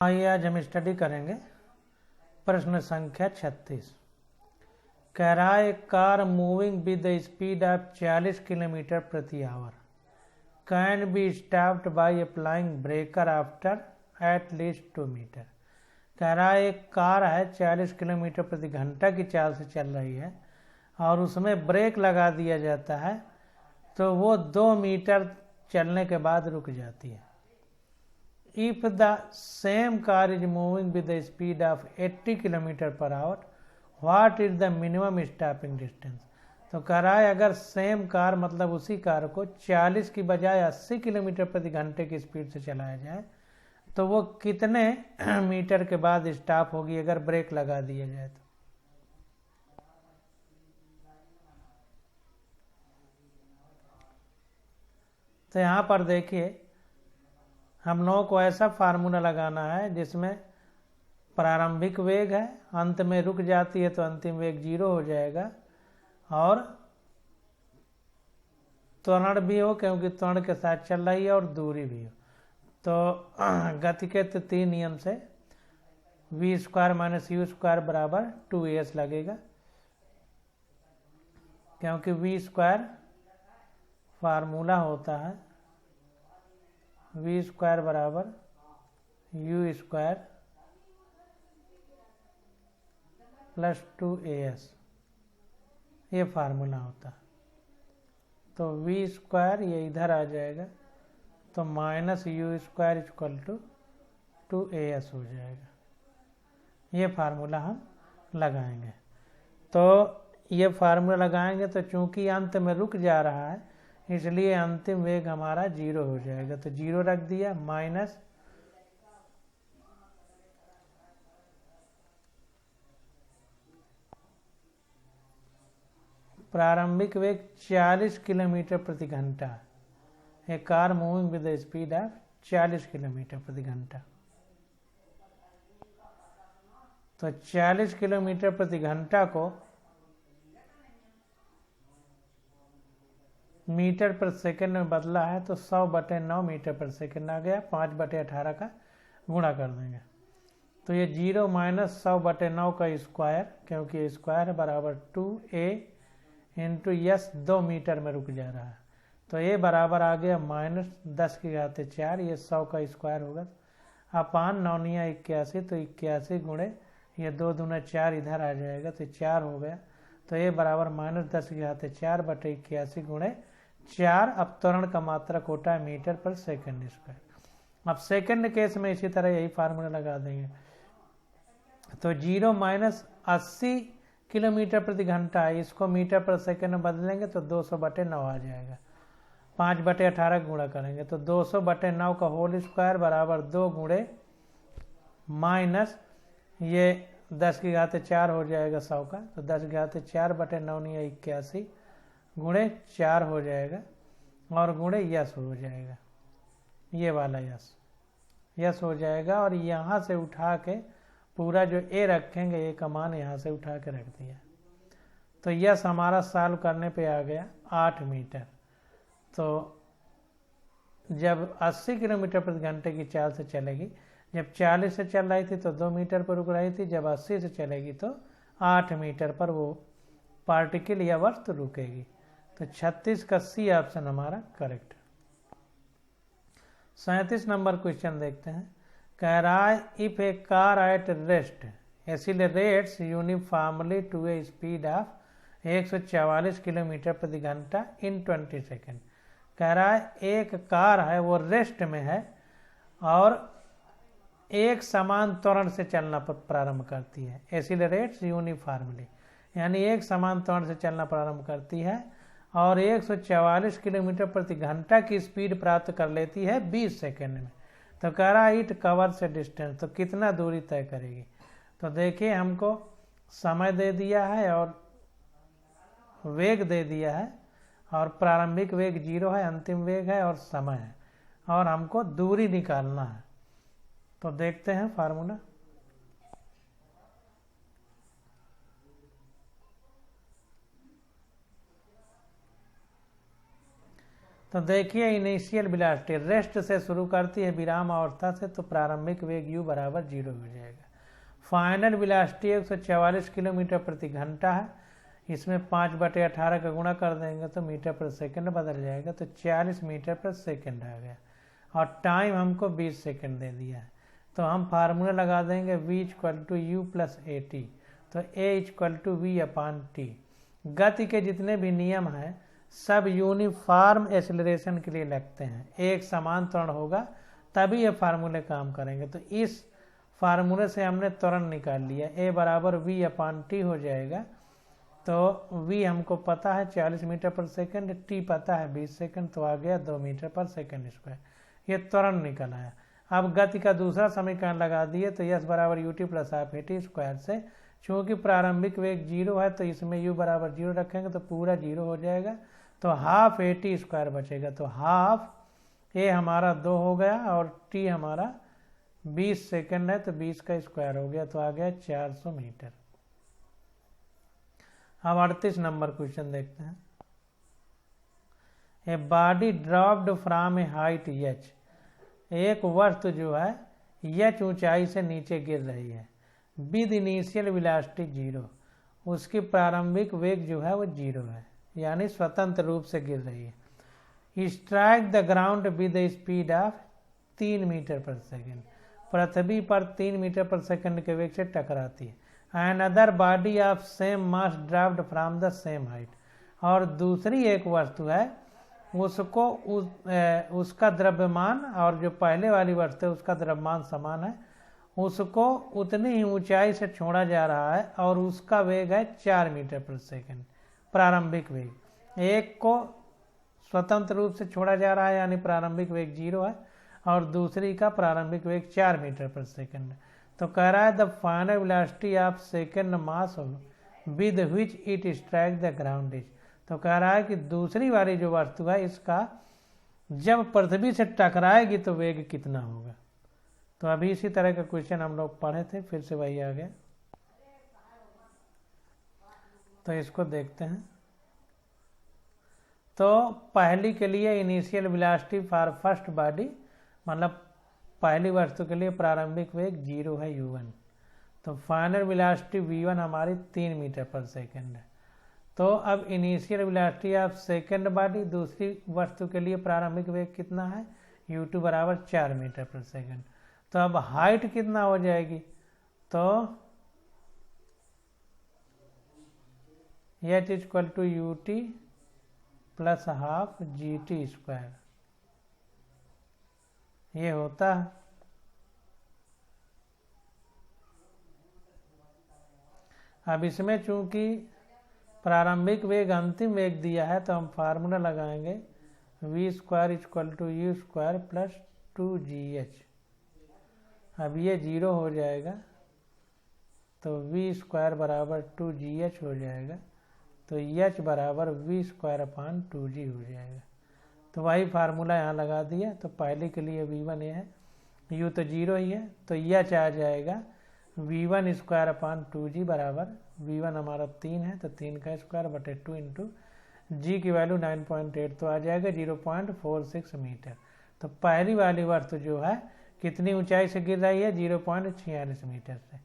आइए आज हम स्टडी करेंगे प्रश्न संख्या 36। कह रहा है car moving with the speed of 40 kilometre प्रति hour can be stopped by applying breaker after at least 2 metre. कह रहा है एक कार है 40 किलोमीटर प्रति घंटा की चाल से चल रही है और उसमें ब्रेक लगा दिया जाता है तो वो 2 मीटर चलने के बाद रुक जाती है। If the same car is moving with the speed of 80 km per hour, what is the minimum stopping distance? तो कह रहा है अगर सेम कार मतलब उसी कार को 40 की बजाय 80 किलोमीटर प्रति घंटे की स्पीड से चलाया जाए तो वो कितने मीटर के बाद स्टॉप होगी अगर ब्रेक लगा दिया जाए तो यहाँ पर देखिए हम लोगों को ऐसा फार्मूला लगाना है जिसमें प्रारंभिक वेग है, अंत में रुक जाती है तो अंतिम वेग 0 हो जाएगा और त्वरण भी हो क्योंकि त्वरण के साथ चल रही है और दूरी भी हो। तो गति के 3 नियम से v² - u² बराबर 2as लगेगा क्योंकि v² फार्मूला होता है v² बराबर u² प्लस 2as, ये फार्मूला होता है। तो v² ये इधर आ जाएगा तो -u² = 2as हो जाएगा। ये फार्मूला हम लगाएंगे। तो ये फार्मूला लगाएंगे तो चूंकि अंत में रुक जा रहा है इसलिए अंतिम वेग हमारा 0 हो जाएगा। तो 0 रख दिया माइनस प्रारंभिक वेग 40 किलोमीटर प्रति घंटा। A car moving with the speed of 40 kilometre प्रति घंटा। तो 40 किलोमीटर प्रति घंटा को मीटर पर सेकंड में बदला है तो 100/9 मीटर पर सेकंड आ गया। 5/18 का गुणा कर देंगे तो ये 0 - 100/9 का स्क्वायर क्योंकि स्क्वायर बराबर 2a × s 2 मीटर में रुक जा रहा है तो a बराबर आ गया -10⁴। ये 100 का स्क्वायर होगा अपान 9 × 81 तो 81 गुणे ये 2 दूना 4 इधर आ जाएगा तो 4 हो गया। तो a बराबर -10⁴/81 गुणे 4। अब त्वरण का मात्रक होता है मीटर पर सेकंड स्क्वायर। अब सेकंड केस में इसी तरह यही फार्मूला लगा देंगे तो 0 - 80 किलोमीटर प्रति घंटा है, इसको मीटर पर सेकंड में बदलेंगे तो 200/9 आ जाएगा। 5/18 गुणा करेंगे तो 200/9 का होल स्क्वायर बराबर 2 गुणे माइनस ये 10⁴ हो जाएगा 100 का तो 10⁴/9 81 गुणे 4 हो जाएगा और गुणे यस हो जाएगा। ये वाला यस हो जाएगा और यहाँ से उठा के पूरा जो ए रखेंगे ए का मान यहाँ से उठा के रख दिया तो यस हमारा सॉल्व करने पे आ गया 8 मीटर। तो जब 80 किलोमीटर प्रति घंटे की चाल से चलेगी, जब 40 से चल रही थी तो 2 मीटर पर रुक रही थी, जब 80 से चलेगी तो 8 मीटर पर वो पार्टिकल या वस्तु रुकेगी। तो 36 का सी ऑप्शन हमारा करेक्ट। 37 नंबर क्वेश्चन देखते हैं। कह रहा है if a car at rest accelerates uniformly to a speed of 144 kilometre प्रति घंटा इन 20 सेकेंड। कह रहा है एक कार है वो रेस्ट में है और एक समान त्वरण से चलना प्रारंभ करती है। एक्सीलरेट्स यूनिफॉर्मली यानी एक समान त्वरण से चलना प्रारंभ करती है और 144 किलोमीटर प्रति घंटा की स्पीड प्राप्त कर लेती है 20 सेकेंड में। तो कह रहा है इट कवर से डिस्टेंस, तो कितना दूरी तय करेगी। तो देखिए हमको समय दे दिया है और वेग दे दिया है और प्रारंभिक वेग 0 है, अंतिम वेग है और समय है और हमको दूरी निकालना है। तो देखते हैं फार्मूला। तो देखिए इनिशियल वेलोसिटी रेस्ट से शुरू करती है विराम अवस्था से, तो प्रारंभिक वेग u बराबर 0 हो जाएगा। फाइनल वेलोसिटी 144 किलोमीटर प्रति घंटा है, इसमें 5/18 का गुणा कर देंगे तो मीटर पर सेकंड बदल जाएगा, तो 40 मीटर पर सेकंड आ गया और टाइम हमको 20 सेकंड दे दिया है। तो हम फार्मूला लगा देंगे v = u + at, तो a = v/t। गति के जितने भी नियम हैं सब यूनिफॉर्म एक्सेलरेशन के लिए लगते हैं, एक समान त्वरण होगा तभी ये फार्मूले काम करेंगे। तो इस फार्मूले से हमने त्वरण निकाल लिया, a बराबर v/t हो जाएगा। तो v हमको पता है 40 मीटर पर सेकंड, t पता है 20 सेकंड, तो आ गया 2 मीटर पर सेकंड स्क्वायर, ये त्वरण निकल आया। अब गति का दूसरा समीकरण लगा दिए, तो s बराबर ut + हाफ at स्क्वायर से, चूँकि प्रारंभिक वेग 0 है तो इसमें u बराबर 0 रखेंगे तो पूरा 0 हो जाएगा, तो हाफ at स्क्वायर बचेगा। तो हाफ a हमारा 2 हो गया और t हमारा 20 सेकंड है, तो 20 का स्क्वायर हो गया, तो आ गया 400 मीटर। अब 38 नंबर क्वेश्चन देखते हैं। A body dropped from A height h, एक वस्तु जो है h ऊंचाई से नीचे गिर रही है, विद इनिशियल वेलोसिटी 0, उसकी प्रारंभिक वेग जो है वो 0 है, यानी स्वतंत्र रूप से गिर रही है। Strike the ground with the speed of 3 metre पर सेकेंड, पृथ्वी पर 3 मीटर पर सेकंड के वेग से टकराती है। And other body of same mass dropped from the same height, और दूसरी एक वस्तु है उसको उसका द्रव्यमान, और जो पहले वाली वस्तु है उसका द्रव्यमान समान है, उसको उतनी ही ऊंचाई से छोड़ा जा रहा है और उसका वेग है 4 मीटर पर सेकंड प्रारंभिक वेग। एक को स्वतंत्र रूप से छोड़ा जा रहा है यानी प्रारंभिक वेग 0 है, और दूसरी का प्रारंभिक वेग 4 मीटर पर सेकंड है। तो कह रहा है the final velocity of second mass with which it strike the ground is, तो कह रहा है कि दूसरी वाली जो वस्तु है इसका जब पृथ्वी से टकराएगी तो वेग कितना होगा। तो अभी इसी तरह का क्वेश्चन हम लोग पढ़े थे, फिर से वही आ गया, तो इसको देखते हैं। तो पहली के लिए initial velocity for first body, मतलब पहली वस्तु के लिए प्रारंभिक वेग 0 है u1, तो फाइनल वेलोसिटी v1 हमारी 3 मीटर पर सेकंड है। तो अब initial velocity of second body, दूसरी वस्तु के लिए प्रारंभिक वेग कितना है u2 बराबर 4 मीटर पर सेकंड। तो अब हाइट कितना हो जाएगी, तो h = ut + half gt square, ये होता है। अब इसमें चूंकि प्रारंभिक वेग अंतिम वेग दिया है तो हम फार्मूला लगाएंगे v² = u² + 2gh। अब ये 0 हो जाएगा तो v² बराबर 2gh हो जाएगा, तो h बराबर v²/2g हो जाएगा। तो वही फार्मूला यहाँ लगा दिया। तो पहले के लिए v1 ये है, u तो 0 ही है, तो h आ जाएगा v1² / 2g बराबर, v1 हमारा 3 है तो 3 का स्क्वायर बटे 2 इंटू g की वैल्यू 9.8, तो आ जाएगा 0.46 मीटर। तो पहली वाली वस्तु जो है कितनी ऊंचाई से गिर रही है 0.46 मीटर से।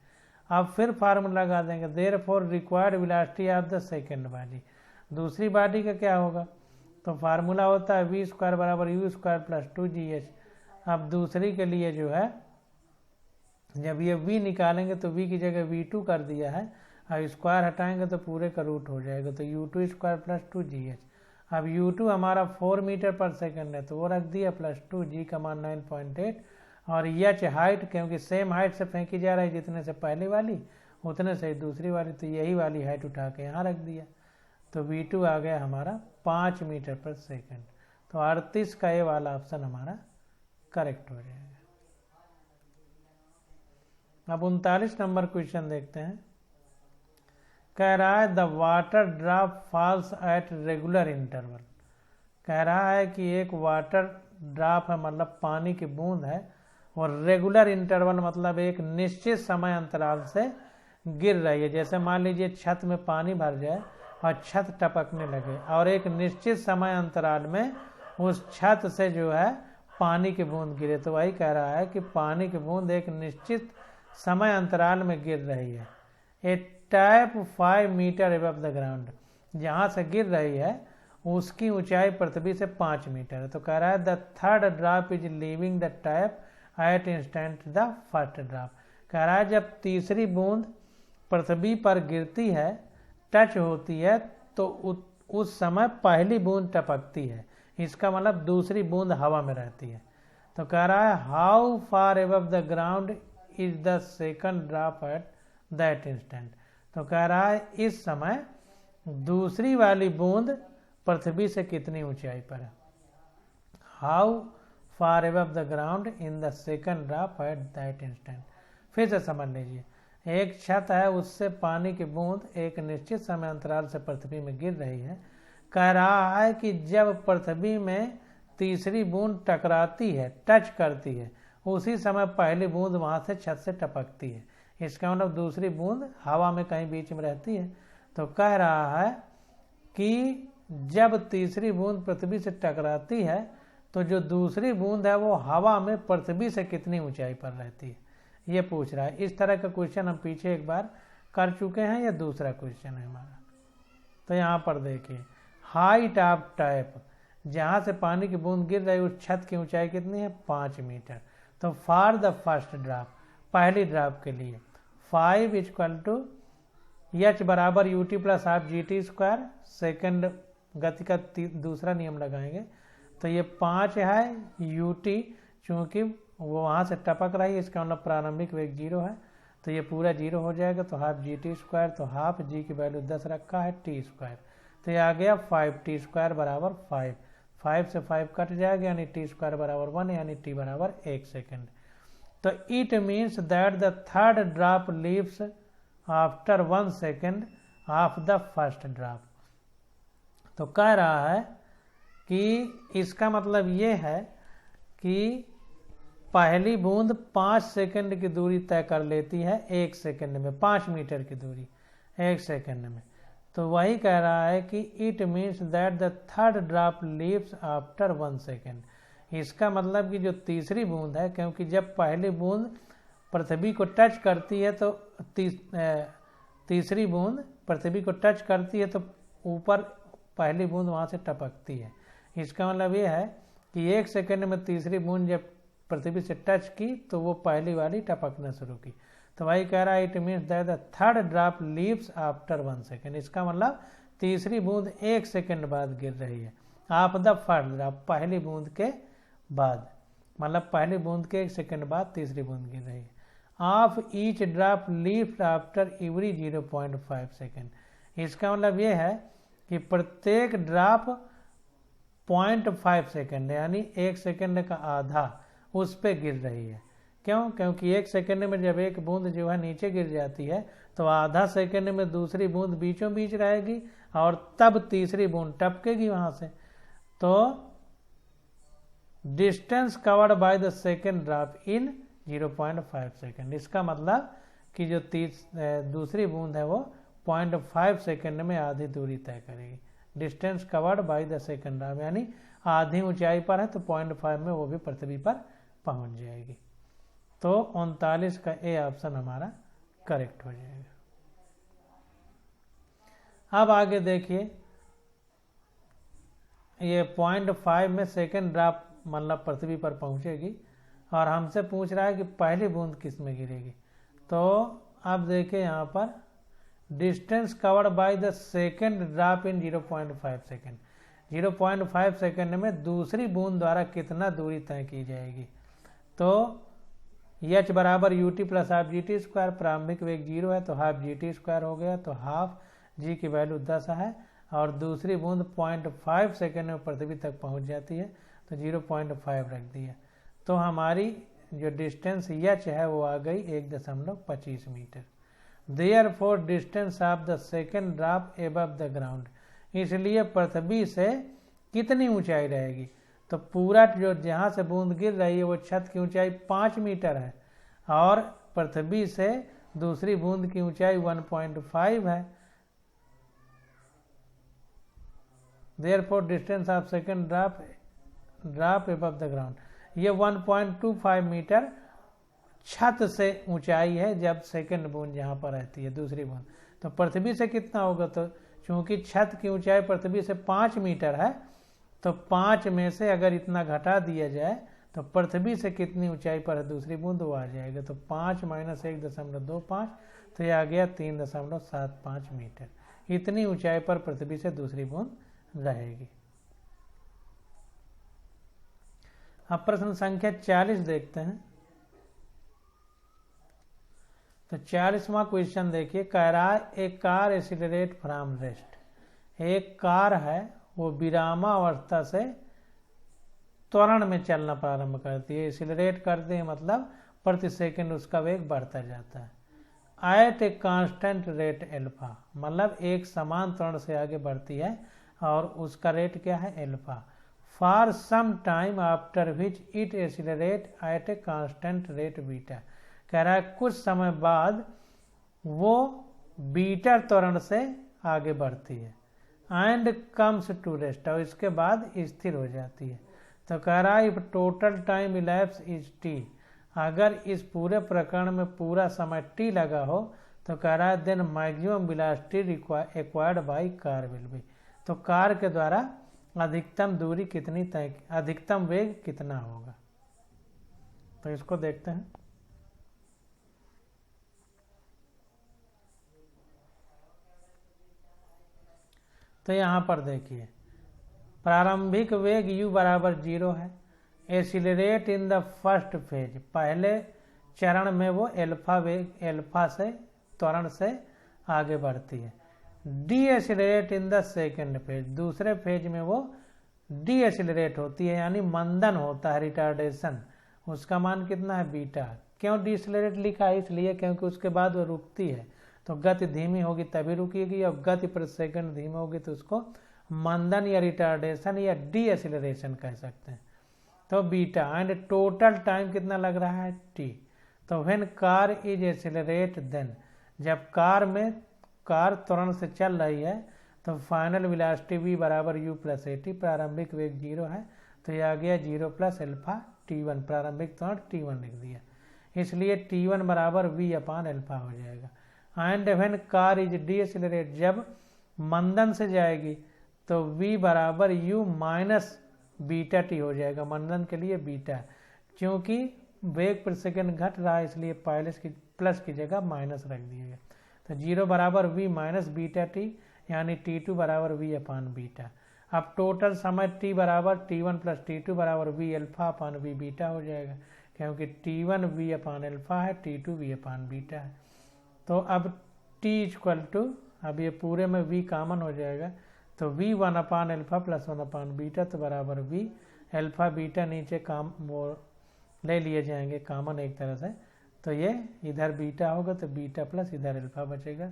अब फिर फार्मूला लगा देंगे therefore required velocity of the second body, दूसरी बॉडी का क्या होगा, तो फार्मूला होता है v² बराबर u² + 2gh। अब दूसरी के लिए जो है जब ये v निकालेंगे तो v की जगह v2 कर दिया है, अब स्क्वायर हटाएंगे तो पूरे का रूट हो जाएगा, तो u2² + 2gh। अब u2 हमारा 4 मीटर पर सेकंड है तो वो रख दिया, प्लस 2g का मान 9.8, और h हाइट क्योंकि सेम हाइट से फेंकी जा रही है जितने से पहली वाली उतने से दूसरी वाली, तो यही वाली हाइट उठा के यहाँ रख दिया, तो v2 आ गया हमारा 5 मीटर पर सेकंड। तो 38 का ये वाला ऑप्शन हमारा करेक्ट हो जाएगा। अब 39 नंबर क्वेश्चन देखते हैं। कह रहा है the water drop falls at regular interval, कह रहा है कि एक वाटर ड्रॉप है मतलब पानी की बूंद है, और रेगुलर इंटरवल मतलब एक निश्चित समय अंतराल से गिर रही है। जैसे मान लीजिए छत में पानी भर जाए और छत टपकने लगे और एक निश्चित समय अंतराल में उस छत से जो है पानी की बूंद गिरे। तो वही कह रहा है कि पानी की बूंद एक निश्चित समय अंतराल में गिर रही है। A tap 5 metre above the ground, जहाँ से गिर रही है उसकी ऊंचाई पृथ्वी से 5 मीटर है। तो कह रहा है the third drop is leaving the tap at instant the first drop. कह रहा है जब तीसरी बूंद पृथ्वी पर गिरती है, टच होती है, तो उस समय पहली बूंद टपकती है। इसका मतलब दूसरी बूंद हवा में रहती है। तो कह रहा है how far above the ground is the second drop at that instant. तो कह रहा है इस समय दूसरी वाली बूंद पृथ्वी से कितनी ऊंचाई पर है। How far above the ground in the second drop at that instant. फिर से समझ लीजिए, एक छत है, उससे पानी की बूंद एक निश्चित समय अंतराल से पृथ्वी में गिर रही है। कह रहा है कि जब पृथ्वी में तीसरी बूंद टकराती है, टच करती है, उसी समय पहली बूंद वहां से छत से टपकती है। इसका मतलब दूसरी बूंद हवा में कहीं बीच में रहती है। तो कह रहा है कि जब तीसरी बूंद पृथ्वी से टकराती है तो जो दूसरी बूंद है वो हवा में पृथ्वी से कितनी ऊंचाई पर रहती है, ये पूछ रहा है। इस तरह का क्वेश्चन हम पीछे एक बार कर चुके हैं, ये दूसरा क्वेश्चन है हमारा। तो यहाँ पर देखिए, हाइट ऑफ टैप, जहाँ से पानी की बूंद गिर रही उस छत की ऊंचाई कितनी है, 5 मीटर। तो फॉर द फर्स्ट ड्रॉप, पहली ड्रॉप के लिए 5 इक्वल टू एच बराबर U T plus half g t square. Second गति का दूसरा नियम लगाएंगे। तो ये 5 है यू टी, चूँकि वो वहाँ से टपक रही है, इसका मतलब प्रारंभिक वेग 0 है, तो ये पूरा 0 हो जाएगा। तो हाफ जी टी स्क्वायर, तो हाफ जी की वैल्यू 10 रखा है, टी स्क्वायर, तो ये आ गया 5 टी स्क्वायर बराबर 5। 5 से 5 कट जाएगा, यानी टी स्क्वायर बराबर 1, यानी टी बराबर 1 सेकेंड। तो it means that the third drop leaves after 1 second of the first drop. तो कह रहा है कि इसका मतलब ये है कि पहली बूंद 5 सेकंड की दूरी तय कर लेती है 1 सेकंड में, 5 मीटर की दूरी 1 सेकंड में। तो वही कह रहा है कि it means that the third drop leaves after 1 second. इसका मतलब कि जो तीसरी बूंद है, क्योंकि जब पहली बूंद पृथ्वी को टच करती है तो तीसरी बूंद पृथ्वी को टच करती है तो ऊपर पहली बूंद वहाँ से टपकती है। इसका मतलब ये है कि 1 सेकेंड में तीसरी बूंद जब पृथ्वी से टच की तो वो पहली वाली टपकना शुरू की। तो वही कह रहा है it means that the third drop leaves after 1 second. इसका मतलब तीसरी बूंद 1 सेकेंड बाद गिर रही है, ऑफ द फर्स्ट ड्रॉप, पहली बूंद के बाद, मतलब पहली बूंद के 1 सेकेंड बाद तीसरी बूंद गिर रही है। Of each drop leaves after every 0.5 second. इसका मतलब ये है कि प्रत्येक ड्रॉप 0.5 सेकेंड यानी 1 सेकेंड का आधा उस पे गिर रही है। क्यों? क्योंकि 1 सेकेंड में जब एक बूंद जो है नीचे गिर जाती है तो आधा सेकेंड में दूसरी बूंद बीचों बीच रहेगी और तब तीसरी बूंद टपकेगी वहां से। तो distance covered by the second drop in 0.5 second. इसका मतलब कि जो दूसरी बूंद है वो 0.5 सेकेंड में आधी दूरी तय करेगी। Distance covered by the second drop यानी आधी ऊंचाई पर है तो 0.5 में वो भी पृथ्वी पर पहुंच जाएगी। तो 39 का ए ऑप्शन हमारा करेक्ट हो जाएगा। अब आगे देखिए, ये 0.5 में सेकेंड ड्रॉप मतलब पृथ्वी पर पहुंचेगी और हमसे पूछ रहा है कि पहली बूंद किस में गिरेगी। तो अब देखिए यहाँ पर distance covered by the second drop in 0.5 second. 0.5 second में दूसरी बूंद द्वारा कितना दूरी तय की जाएगी। तो एच बराबर U T plus half g t square, प्रारंभिक वेग 0 है तो हाफ जी टी स्क्वायर हो गया, तो हाफ जी की वैल्यू 10 है और दूसरी बूंद 0.5 सेकेंड में पृथ्वी तक पहुंच जाती है तो 0.5 रख दिया। तो हमारी जो डिस्टेंस एच है वो आ गई 1.25 metre. Therefore distance of the second drop above the ground, इसलिए पृथ्वी से कितनी ऊंचाई रहेगी। तो पूरा जो जहाँ से बूंद गिर रही है वो छत की ऊंचाई 5 मीटर है और पृथ्वी से दूसरी बूंद की ऊंचाई 1.5 है। Therefore distance of second drop drop above the ground, ये 1.25 मीटर छत से ऊंचाई है जब सेकंड बूंद यहाँ पर रहती है, दूसरी बूंद। तो पृथ्वी से कितना होगा, तो चूंकि छत की ऊंचाई पृथ्वी से 5 मीटर है, तो 5 में से अगर इतना घटा दिया जाए तो पृथ्वी से कितनी ऊंचाई पर है दूसरी बूंद, वो आ जाएगा। तो 5 - 1.25, तो ये आ गया 3.75 मीटर। इतनी ऊंचाई पर पृथ्वी से दूसरी बूंद रहेगी। अब प्रश्न संख्या 40 देखते हैं। तो 40वां क्वेश्चन देखिए, कह रहा है ए कार एक्सीलरेट फ्रॉम रेस्ट। एक कार है वो विरामावस्था से त्वरण में चलना प्रारंभ करती है। एक्सीलरेट करते हैं मतलब प्रति सेकंड उसका वेग बढ़ता जाता है। At a constant rate alpha, मतलब एक समान त्वरण से आगे बढ़ती है और उसका रेट क्या है, alpha. For some time after which it accelerate at a constant rate beta. कह रहा है कुछ समय बाद वो बीटा त्वरण से आगे बढ़ती है। एंड कम्स टू रेस्ट, और इसके बाद स्थिर हो जाती है। तो कह रहा है if total time elapse is T, अगर इस पूरे प्रकरण में पूरा समय टी लगा हो तो कह रहा है then maximum velocity acquired by car will be. तो कार के द्वारा अधिकतम दूरी कितनी तय, अधिकतम वेग कितना होगा। तो इसको देखते हैं। तो यहाँ पर देखिए प्रारंभिक वेग u बराबर 0 है। Accelerate in the first phase, पहले चरण में वो एल्फा से त्वरण से आगे बढ़ती है। D accelerate in the second phase, दूसरे फेज में वो डी एक्सीलरेट होती है, यानी मंदन होता है, रिटार्डेशन। उसका मान कितना है, बीटा। क्यों डी एक्सीलरेट लिखा है, इसलिए क्योंकि उसके बाद वो रुकती है, तो गति धीमी होगी तभी रुकेगी, और गति प्रति सेकंड धीमी होगी तो उसको मंदन या रिटार्डेशन या डी एक्सीलरेशन कह सकते हैं। तो बीटा। एंड टोटल टाइम कितना लग रहा है, टी। तो when car is accelerate then, जब कार त्वरण से चल रही है तो फाइनल वेलोसिटी v बराबर u प्लस ए टी, प्रारंभिक वेग 0 है, तो यह आ गया 0 प्लस एल्फा t1, प्रारंभिक त्वरण t1 लिख दिया, इसलिए t1 बराबर v अपान एल्फा हो जाएगा। And when car is D accelerate, जब मंदन से जाएगी तो v बराबर u माइनस बीटा टी हो जाएगा, मंदन के लिए बीटा, क्योंकि वेग प्रति सेकंड घट रहा है इसलिए प्लस की जगह माइनस रख दिया गया। तो 0 बराबर v माइनस बीटा टी, यानी t2 बराबर v अपान बीटा। अब टोटल समय t बराबर t1 प्लस t2 बराबर v अल्फा अपान v बीटा हो जाएगा, क्योंकि t1 v अपान अल्फा है, t2 v अपान बीटा है। तो अब t इक्वल टू, अब ये पूरे में v कॉमन हो जाएगा, तो v 1 अपान अल्फा प्लस 1 अपान बीटा, तो बराबर v अल्फा बीटा नीचे वो ले लिए जाएंगे कॉमन एक तरह से, तो ये इधर बीटा होगा तो बीटा प्लस इधर अल्फा बचेगा,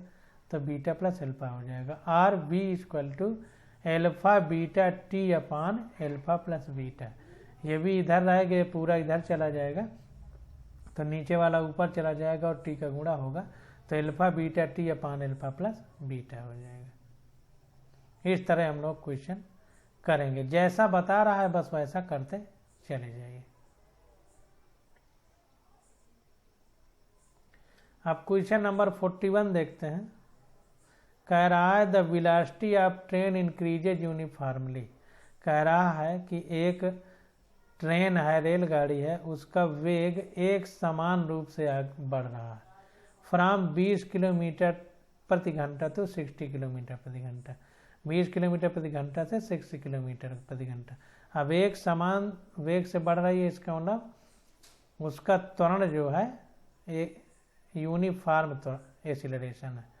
तो बीटा प्लस अल्फा हो जाएगा। Or v equal to alpha beta t upon alpha plus beta. ये भी इधर रहेगा, ये पूरा इधर चला जाएगा, तो नीचे वाला ऊपर चला जाएगा और टी का गुणा होगा, तो alpha beta t upon alpha plus beta हो जाएगा। इस तरह हम लोग क्वेश्चन करेंगे, जैसा बता रहा है बस वैसा करते चले जाइए। अब क्वेश्चन नंबर 41 देखते हैं। कह रहा है the velocity of train increases uniformly. कह रहा है कि एक ट्रेन है, रेलगाड़ी है, उसका वेग एक समान रूप से बढ़ रहा है, फ्रॉम 20 किलोमीटर प्रति घंटा टू 60 किलोमीटर प्रति घंटा, 20 किलोमीटर प्रति घंटा से 60 किलोमीटर प्रति घंटा। अब एक समान वेग से बढ़ रही है, इसका मतलब उसका त्वरण जो है एक यूनिफॉर्म एक्सीलरेशन है।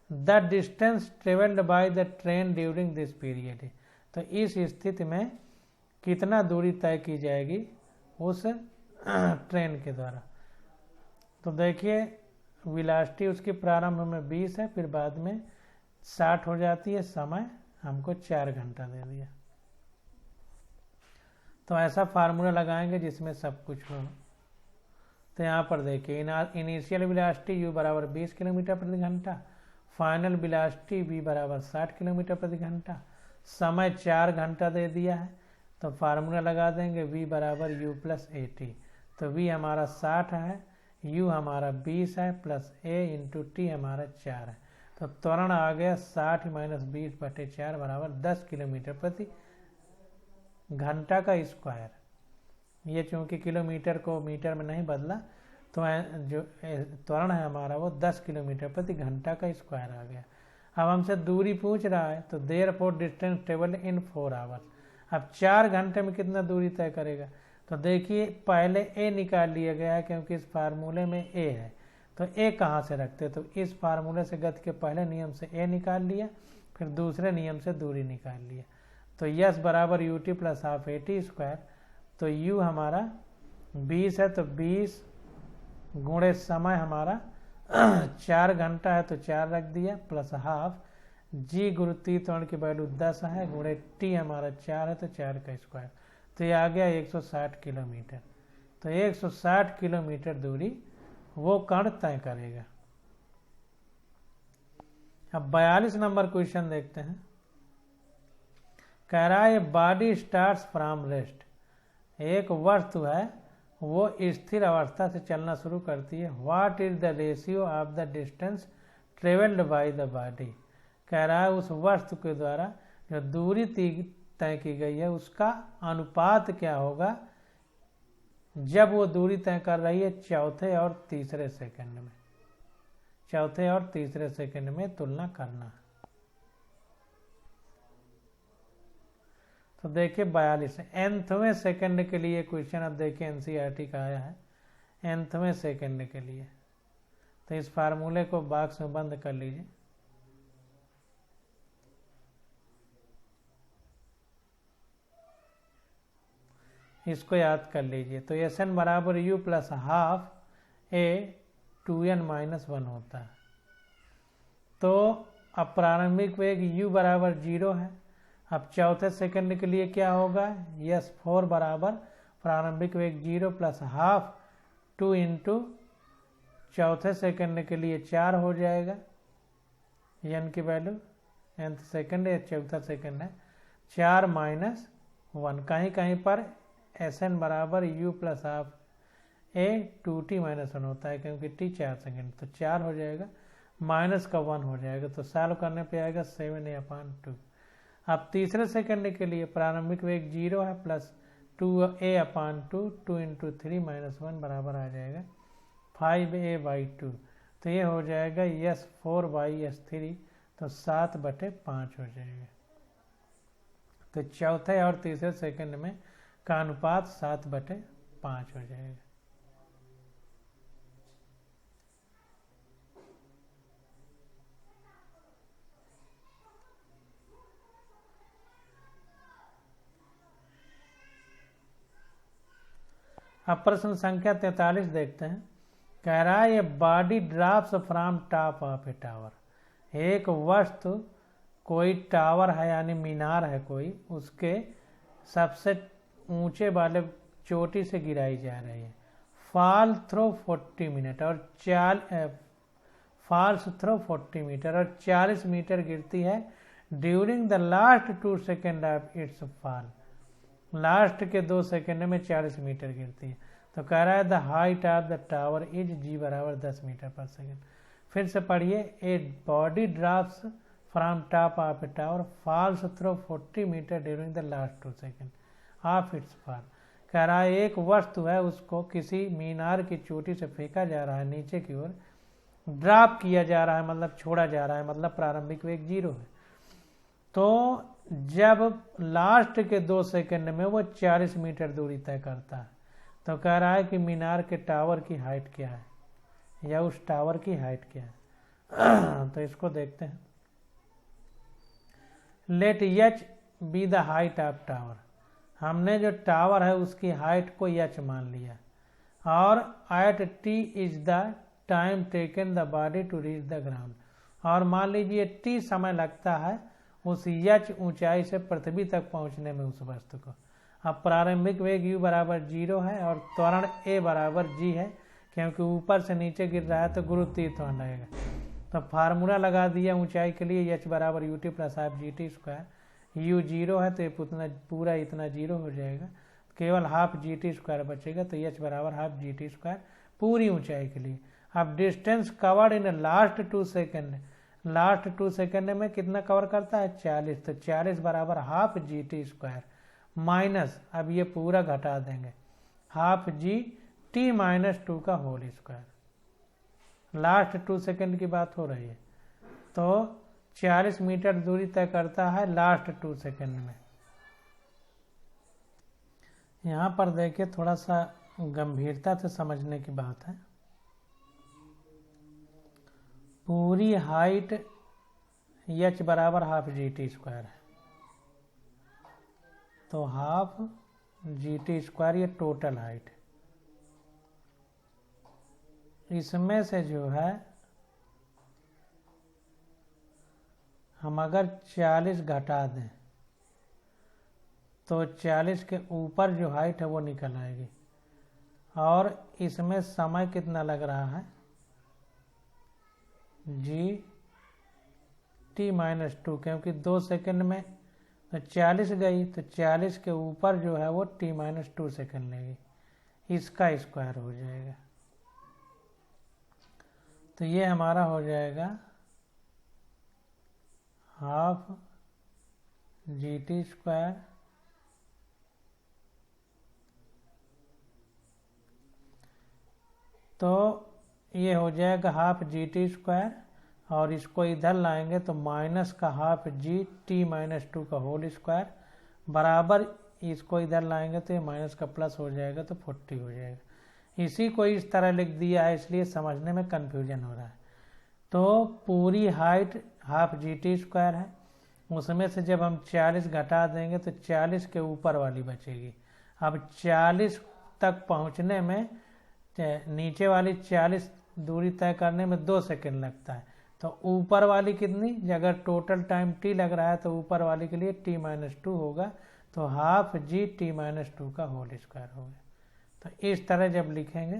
The distance travelled by the train during this period, तो इस स्थिति में कितना दूरी तय की जाएगी उस ट्रेन के द्वारा। तो देखिए वेलोसिटी उसकी प्रारंभ में 20 है, फिर बाद में 60 हो जाती है, समय हमको 4 घंटा दे दिया। तो ऐसा फार्मूला लगाएंगे जिसमें सब कुछ हो। तो यहाँ पर देखिए इनिशियल वेलोसिटी u बराबर 20 किलोमीटर प्रति घंटा, फाइनल वेलोसिटी v बराबर 60 किलोमीटर प्रति घंटा, समय 4 घंटा दे दिया है, तो फार्मूला लगा देंगे v बराबर u प्लस ए टी। तो v हमारा 60 है, u हमारा 20 है, प्लस a इंटू टी हमारा 4 है। तो त्वरण आ गया 60 माइनस 20/4 बराबर 10 किलोमीटर प्रति घंटा का स्क्वायर। ये चूंकि किलोमीटर को मीटर में नहीं बदला, तो जो त्वरण है हमारा वो 10 किलोमीटर प्रति घंटा का स्क्वायर आ गया। अब हमसे दूरी पूछ रहा है, तो therefore distance travel in 4 hours. अब 4 घंटे में कितना दूरी तय करेगा? तो देखिए पहले ए निकाल लिया गया है, क्योंकि इस फार्मूले में ए है। तो ए कहाँ से रखते? तो इस फार्मूले से गति के पहले नियम से ए निकाल लिया, फिर दूसरे नियम से दूरी निकाल लिया। तो यस बराबर U T plus half A T square. तो यू हमारा 20 है, तो 20 गुणे समय हमारा 4 घंटा है, तो 4 रख दिया, प्लस हाफ जी गुरुत्वीय त्वरण की वैल्यू 10 है, गुणे टी हमारा 4 है, तो 4 का स्क्वायर। तो ये आ गया 160 किलोमीटर। तो 160 किलोमीटर दूरी वो कण तय करेगा। अब 42 नंबर क्वेश्चन देखते हैं। कह रहा है बॉडी स्टार्ट्स फ्रॉम रेस्ट। एक वस्तु है वो स्थिर अवस्था से चलना शुरू करती है। What is the ratio of the distance travelled by the body. कह रहा है उस वस्तु के द्वारा जो दूरी तय की गई है उसका अनुपात क्या होगा जब वो दूरी तय कर रही है चौथे और तीसरे सेकंड में। चौथे और तीसरे सेकंड में तुलना करना। तो देखिए 42 nthवें सेकंड के लिए क्वेश्चन। अब देखिए एनसीईआरटी का आया है nthवें सेकंड के लिए। तो इस फार्मूले को बॉक्स में बंद कर लीजिए। इसको याद कर लीजिए। तो एस एन बराबर you plus half A 2n minus 1 होता है। तो अब प्रारंभिक वेग u बराबर 0 है। अब चौथे सेकंड के लिए क्या होगा? यस 4 बराबर प्रारंभिक वेग 0 प्लस हाफ 2 इंटू चौथे सेकंड के लिए 4 हो जाएगा। n की वैल्यू nth सेकंड या चौथा सेकंड है। 4 माइनस 1 कहीं कहीं पर एस एन बराबर you plus half A 2t minus 1 होता है, क्योंकि t 4 सेकंड। तो 4 हो जाएगा, माइनस का 1 हो जाएगा। तो सॉल्व करने पे आएगा 7a/2। अब तीसरे सेकंड के लिए प्रारंभिक वेग 0 है, प्लस 2a/2 2 इंटू 3 माइनस 1 बराबर आ जाएगा 5a/2। तो ये हो जाएगा यस 4/3। तो 7/5 हो जाएगा। तो चौथे और तीसरे सेकंड में का अनुपात 7/5 हो जाएगा। अब प्रश्न संख्या 43 देखते हैं। कह रहा है ये body drops from top of a tower. एक वस्तु कोई टावर है यानी मीनार है कोई, उसके सबसे ऊंचे वाले चोटी से गिराई जा रही है। फॉल थ्रो 40 मिनट और फॉल्स थ्रो 40 मीटर और 40 मीटर गिरती है during the last 2 second of its fall. Last के 2 सेकेंड में 40 मीटर गिरती है। तो कह रहा है the height of the tower is g बराबर 10 मीटर पर सेकेंड। फिर से पढ़िए। A body drops from top of a tower falls through 40 metre during the last 2 second of its fall. कह रहा है एक वस्तु है, उसको किसी मीनार की चोटी से फेंका जा रहा है नीचे की ओर। ड्रॉप किया जा रहा है मतलब छोड़ा जा रहा है, मतलब प्रारंभिक वेग 0 है। तो जब लास्ट के 2 सेकंड में वो 40 मीटर दूरी तय करता है, तो कह रहा है कि मीनार के टावर की हाइट क्या है या उस टावर की हाइट क्या है। तो इसको देखते हैं। Let h be the height of tower. हमने जो टावर है उसकी हाइट को एच मान लिया, और at t is the time taken the body to reach the ground. और मान लीजिए टी समय लगता है उस एच ऊंचाई से पृथ्वी तक पहुंचने में उस वस्तु को। अब प्रारंभिक वेग u बराबर 0 है और त्वरण a बराबर g है, क्योंकि ऊपर से नीचे गिर रहा है तो गुरुत्वीय त्वरण लगेगा। तो फार्मूला लगा दिया ऊंचाई के लिए h बराबर ut plus half g t square. u 0 है तो ये पूरा इतना 0 हो जाएगा, केवल हाफ जी टी स्क्वायर बचेगा। तो h बराबर हाफ जी टी स्क्वायर पूरी ऊंचाई के लिए। अब distance covered in last 2 second, last 2 second में कितना कवर करता है 40, तो 40 बराबर half g t square minus, अब ये पूरा घटा देंगे, हाफ जी टी माइनस 2 का होल स्क्वायर। लास्ट 2 सेकेंड की बात हो रही है, तो 40 मीटर दूरी तय करता है लास्ट 2 सेकेंड में। यहाँ पर देखिए थोड़ा सा गंभीरता से समझने की बात है। पूरी हाइट h बराबर हाफ जी टी स्क्वायर है, तो हाफ जी टी स्क्वायर ये टोटल हाइट है। इसमें से जो है हम अगर 40 घटा दें तो 40 के ऊपर जो हाइट है वो निकल आएगी, और इसमें समय कितना लग रहा है जी टी माइनस 2, क्योंकि 2 सेकेंड में तो 40 गई, तो 40 के ऊपर जो है वो टी माइनस 2 सेकेंड लेगी, इसका स्क्वायर हो जाएगा। तो ये हमारा हो जाएगा हाफ जी टी स्क्वायर तो ये हो जाएगा हाफ जी टी स्क्वायर, और इसको इधर लाएंगे तो माइनस का हाफ जी टी माइनस 2 का होल स्क्वायर बराबर, इसको इधर लाएंगे तो ये माइनस का प्लस हो जाएगा तो 40 हो जाएगा। इसी को इस तरह लिख दिया है, इसलिए समझने में कन्फ्यूजन हो रहा है। तो पूरी height half g t square है, उसमें से जब हम 40 घटा देंगे तो 40 के ऊपर वाली बचेगी। अब 40 तक पहुंचने में नीचे वाली 40 दूरी तय करने में 2 सेकेंड लगता है, तो ऊपर वाली कितनी, अगर टोटल टाइम t लग रहा है तो ऊपर वाली के लिए t माइनस 2 होगा, तो हाफ जी टी माइनस 2 का होल स्क्वायर होगा। तो इस तरह जब लिखेंगे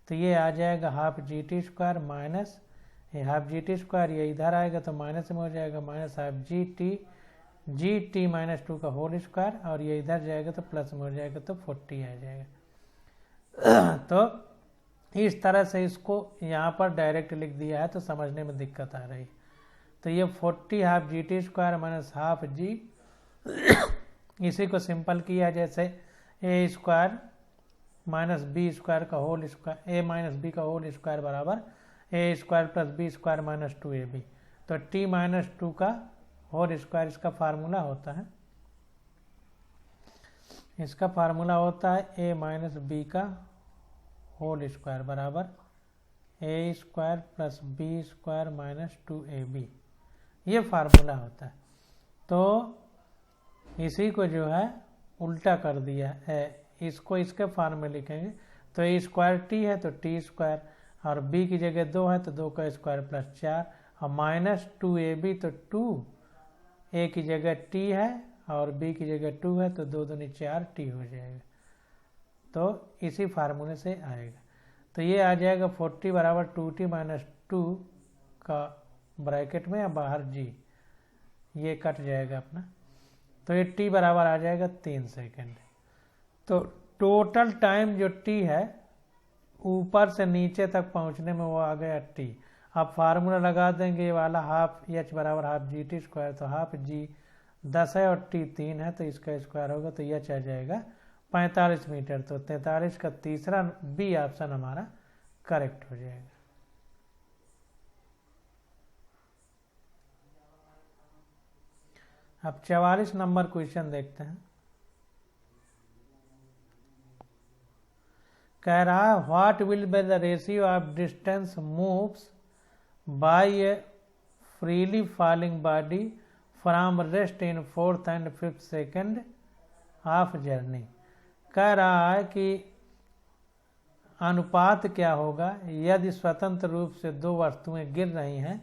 तो ये आ जाएगा half g t square minus half g t square, ये इधर आएगा तो माइनस में हो जाएगा, minus half g T minus 2 का होल स्क्वायर, और ये इधर जाएगा तो प्लस में हो जाएगा तो 40 आ जाएगा। तो इस तरह से इसको यहाँ पर डायरेक्ट लिख दिया है तो समझने में दिक्कत आ रही है। तो ये 40 half g t square minus half g, इसी को सिंपल किया जैसे a square minus b square का whole square, a minus b का होल स्क्वायर बराबर a square plus b square minus 2ab। तो टी माइनस 2 का होल स्क्वायर इसका फार्मूला होता है, इसका फार्मूला होता है ए माइनस बी का होल स्क्वायर बराबर a square plus b square minus 2ab, ये फार्मूला होता है। तो इसी को जो है उल्टा कर दिया है, इसको इसके फॉर्म में लिखेंगे तो ए स्क्वायर टी है तो टी स्क्वायर, और b की जगह 2 है तो 2 का स्क्वायर प्लस 4, और माइनस 2ab तो 2 a की जगह t है और b की जगह 2 है तो 2 दूनी 4 t हो जाएगा। तो इसी फार्मूले से आएगा, तो ये आ जाएगा 40 बराबर 2t माइनस 2 का ब्रैकेट में या बाहर g, ये कट जाएगा अपना, तो ये t बराबर आ जाएगा 3 सेकेंड। तो टोटल टाइम जो t है ऊपर से नीचे तक पहुंचने में वो आ गया t। अब फार्मूला लगा देंगे ये वाला हाफ h बराबर हाफ जी टी स्क्वायर, तो हाफ g 10 है और t 3 है तो इसका स्क्वायर होगा तो h आ जाएगा 45 मीटर। तो 43 का तीसरा बी ऑप्शन हमारा करेक्ट हो जाएगा। अब 44 नंबर क्वेश्चन देखते हैं। कह रहा है what will be the ratio of distance moves bye A freely falling body from rest in 4th and 5th second of journey. कह रहा है कि अनुपात क्या होगा यदि स्वतंत्र रूप से दो वस्तुएं गिर रही हैं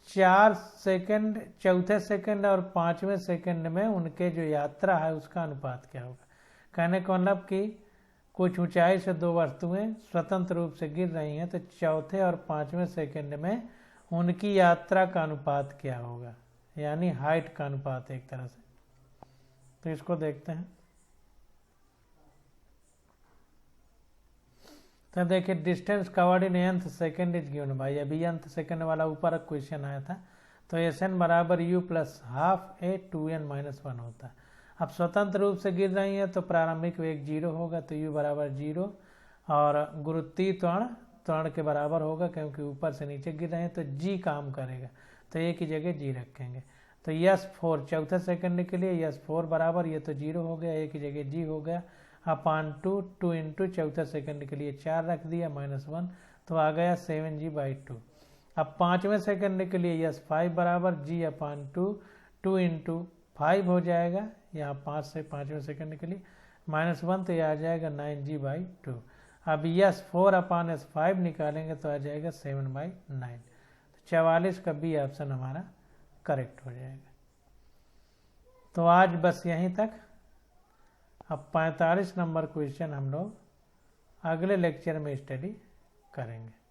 4 सेकेंड, चौथे सेकेंड और 5वें सेकेंड में उनके जो यात्रा है उसका अनुपात क्या होगा। कहने का मतलब कि कुछ ऊंचाई से दो वस्तुएं स्वतंत्र रूप से गिर रही हैं तो चौथे और 5वें सेकेंड में उनकी यात्रा का अनुपात क्या होगा, यानी हाइट का अनुपात एक तरह से। तो इसको देखते हैं। तो देखिए distance covered in nth second is given भाई, अभी nth सेकेंड वाला ऊपर क्वेश्चन आया था। तो Sn बराबर u प्लस हाफ ए 2n माइनस 1 होता है। अब स्वतंत्र रूप से गिर रही है तो प्रारंभिक वेग 0 होगा, तो u बराबर 0 और गुरुत्वीय त्वरण के बराबर होगा क्योंकि ऊपर से नीचे गिर रहे हैं, तो g काम करेगा, तो a की जगह g रखेंगे। तो S4 चौथे सेकंड के लिए S4 बराबर, ये तो 0 हो गया, a की जगह g हो गया, अपान 2 इंटू चौथे सेकंड के लिए 4 रख दिया -1, तो आ गया 7g/2। अब पाँचवें सेकंड के लिए S5 बराबर g अपान 2 इंटू 5 हो जाएगा, यहाँ 5 से पाँचवें सेकंड के लिए -1, तो यह आ जाएगा 9g/2। अब S4 अपान S5 निकालेंगे तो आ जाएगा 7/9। तो 44 का बी ऑप्शन हमारा करेक्ट हो जाएगा। तो आज बस यहीं तक। अब 45 नंबर क्वेश्चन हम लोग अगले लेक्चर में स्टडी करेंगे।